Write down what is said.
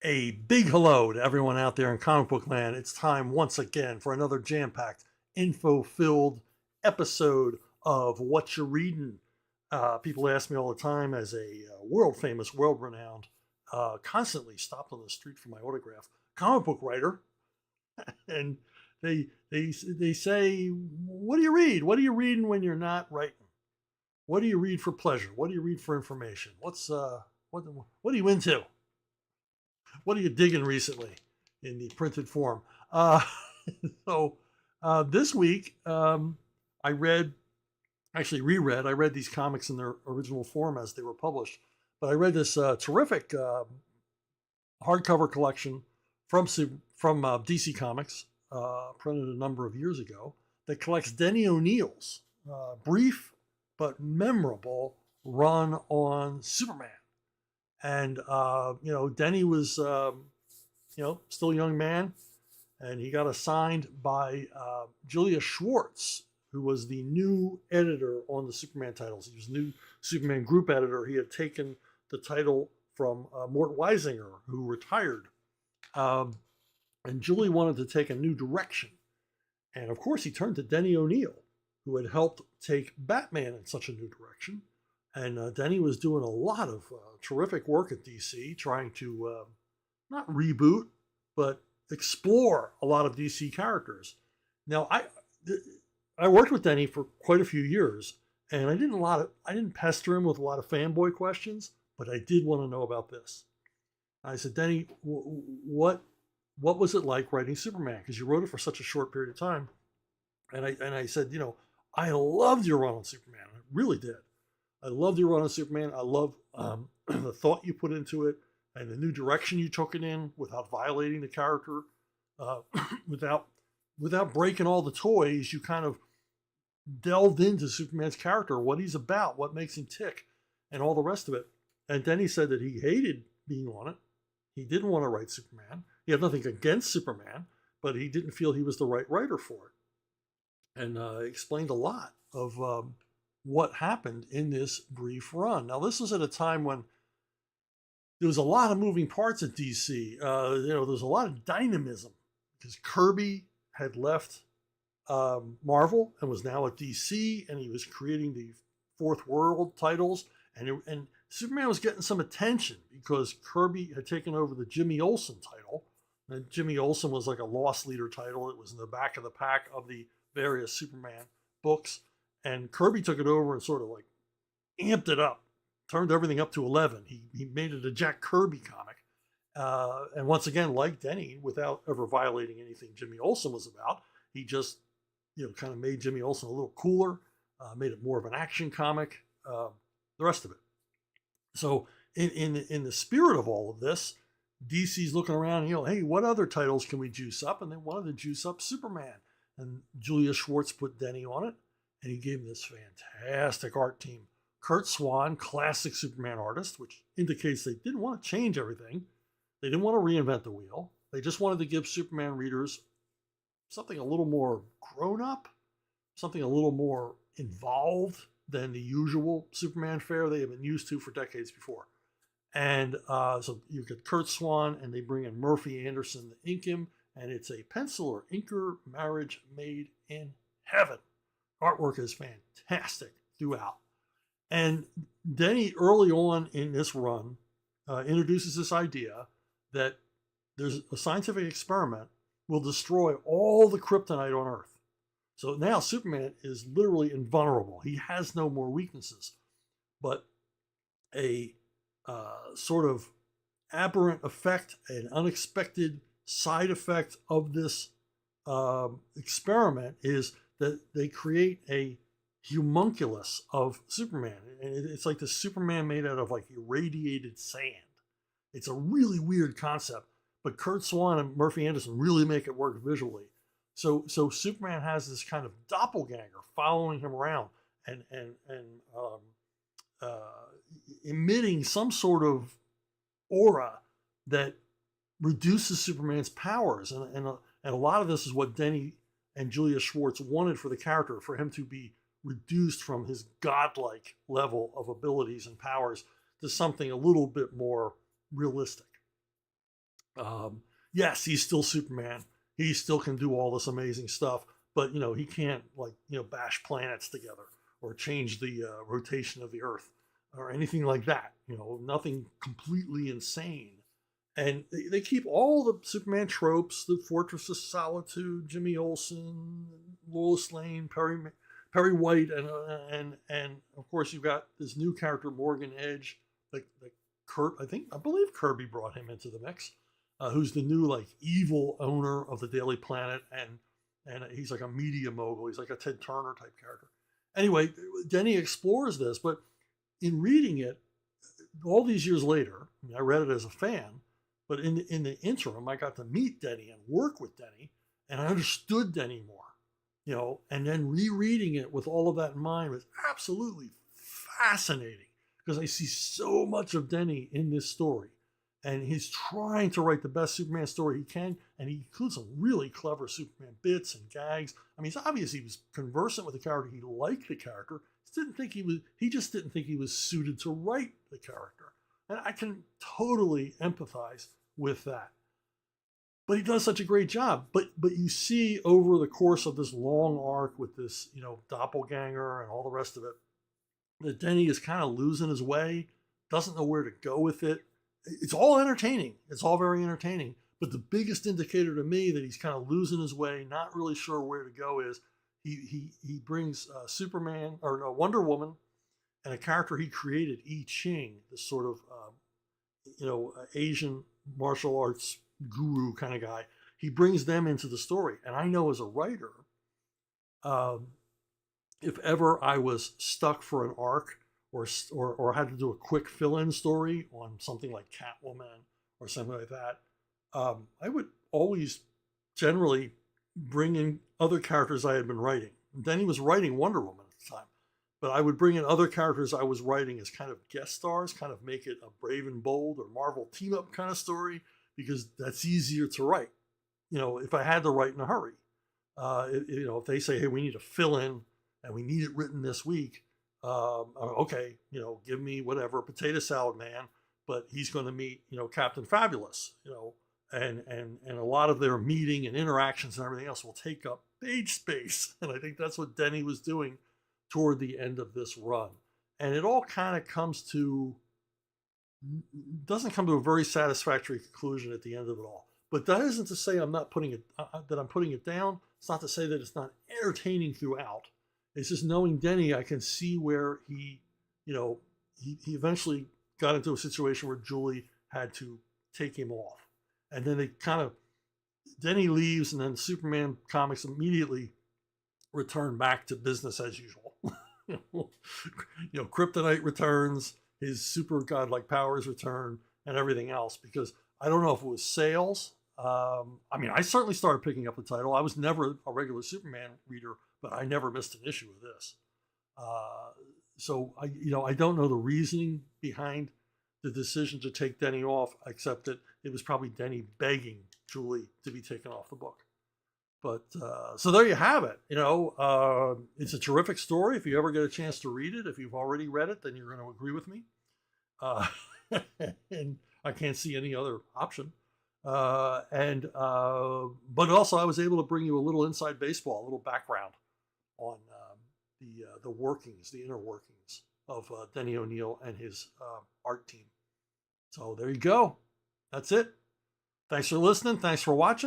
A big hello to everyone out there in comic book land. It's time once again for another jam-packed, info-filled episode of Whatcha Readin. People ask me all the time, as a world-famous, world-renowned, constantly stopped on the street for my autograph, comic book writer, and they say, "What do you read? What are you reading when you're not writing? What do you read for pleasure? What do you read for information? What are you into? What are you digging recently in the printed form?" Uh, this week, I reread these comics in their original form as they were published. But I read this terrific hardcover collection from DC Comics, printed a number of years ago, that collects Denny O'Neil's brief but memorable run on Superman. And Denny was still a young man, and he got assigned by Julius Schwartz, who was the new editor on the Superman titles. He was new Superman group editor. He had taken the title from Mort Weisinger, who retired. And Julie wanted to take a new direction. And of course, he turned to Denny O'Neil, who had helped take Batman in such a new direction. And Denny was doing a lot of terrific work at DC, trying to not reboot, but explore a lot of DC characters. Now, I worked with Denny for quite a few years, and I didn't pester him with a lot of fanboy questions, but I did want to know about this. I said, "Denny, what was it like writing Superman? Because you wrote it for such a short period of time." And I said, "I loved your run on Superman. I really did. I loved your run on Superman. I love the thought you put into it and the new direction you took it in without violating the character, without breaking all the toys. You kind of delved into Superman's character, what he's about, what makes him tick, and all the rest of it." And then he said that he hated being on it. He didn't want to write Superman. He had nothing against Superman, but he didn't feel he was the right writer for it. And explained a lot of what happened in this brief run. Now, this was at a time when there was a lot of moving parts at DC. There was a lot of dynamism because Kirby had left Marvel and was now at DC, and he was creating the Fourth World titles. And Superman was getting some attention because Kirby had taken over the Jimmy Olsen title. And Jimmy Olsen was like a loss leader title. It was in the back of the pack of the various Superman books. And Kirby took it over and sort of like amped it up, turned everything up to 11. He made it a Jack Kirby comic. And once again, like Denny, without ever violating anything Jimmy Olsen was about, he just, kind of made Jimmy Olsen a little cooler, made it more of an action comic, the rest of it. So in the spirit of all of this, DC's looking around, hey, what other titles can we juice up? And they wanted to juice up Superman. And Julius Schwartz put Denny on it, and he gave him this fantastic art team. Curt Swan, classic Superman artist, which indicates they didn't want to change everything. They didn't want to reinvent the wheel. They just wanted to give Superman readers something a little more grown up, something a little more involved than the usual Superman fare they have been used to for decades before. And so you get Curt Swan, and they bring in Murphy Anderson to ink him, and it's a pencil or inker marriage made in heaven. Artwork is fantastic throughout. And Denny, early on in this run, introduces this idea that there's a scientific experiment will destroy all the kryptonite on Earth. So now Superman is literally invulnerable. He has no more weaknesses. But a sort of aberrant effect, an unexpected side effect of this experiment is that they create a homunculus of Superman. And it's like the Superman made out of like irradiated sand. It's a really weird concept, but Curt Swan and Murphy Anderson really make it work visually. So Superman has this kind of doppelganger following him around and emitting some sort of aura that reduces Superman's powers. And a lot of this is what Denny and Julius Schwartz wanted for the character, for him to be reduced from his godlike level of abilities and powers to something a little bit more realistic. Yes, he's still Superman. He still can do all this amazing stuff, but he can't, like, bash planets together or change the rotation of the Earth or anything like that. Nothing completely insane. And they keep all the Superman tropes: the Fortress of Solitude, Jimmy Olsen, Lois Lane, Perry White, and of course you've got this new character Morgan Edge, like Kurt. I believe Kirby brought him into the mix, who's the new, like, evil owner of the Daily Planet, and he's like a media mogul. He's like a Ted Turner type character. Anyway, Denny explores this, but in reading it all these years later, I read it as a fan, but in the interim, I got to meet Denny and work with Denny, and I understood Denny more, and then rereading it with all of that in mind was absolutely fascinating, because I see so much of Denny in this story. And he's trying to write the best Superman story he can, and he includes some really clever Superman bits and gags. I mean, it's obvious he was conversant with the character. He liked the character. He just didn't think he was suited to write the character. And I can totally empathize with that. But he does such a great job. But you see over the course of this long arc with this, doppelganger and all the rest of it, that Denny is kind of losing his way, doesn't know where to go with it. It's all entertaining. It's all very entertaining. But the biggest indicator to me that he's kind of losing his way, not really sure where to go, is he brings Superman, or no, Wonder Woman, and a character he created, I Ching, this sort of Asian martial arts guru kind of guy. He brings them into the story, and I know as a writer, if ever I was stuck for an arc, or had to do a quick fill-in story on something like Catwoman or something like that, I would always generally bring in other characters I had been writing. And Denny was writing Wonder Woman at the time, but I would bring in other characters I was writing as kind of guest stars, kind of make it a Brave and Bold or Marvel team-up kind of story, because that's easier to write, if I had to write in a hurry. If they say, hey, we need to fill in and we need it written this week, okay, give me whatever, Potato Salad Man, but he's going to meet, Captain Fabulous, and a lot of their meeting and interactions and everything else will take up page space. And I think that's what Denny was doing toward the end of this run. And it all kind of doesn't come to a very satisfactory conclusion at the end of it all. But that isn't to say I'm putting it down. It's not to say that it's not entertaining throughout. It's just knowing Denny, I can see where he eventually got into a situation where Julie had to take him off. And then Denny leaves, and then Superman comics immediately return back to business as usual. Kryptonite returns, his super godlike powers return, and everything else, because I don't know if it was sales. I certainly started picking up the title. I was never a regular Superman reader, but I never missed an issue of this. So I don't know the reasoning behind the decision to take Denny off, except that it was probably Denny begging Julie to be taken off the book. But so there you have it. It's a terrific story. If you ever get a chance to read it, if you've already read it, then you're going to agree with me. And I can't see any other option. But also I was able to bring you a little inside baseball, a little background on the workings, the inner workings of Denny O'Neil and his art team. So there you go. That's it. Thanks for listening. Thanks for watching.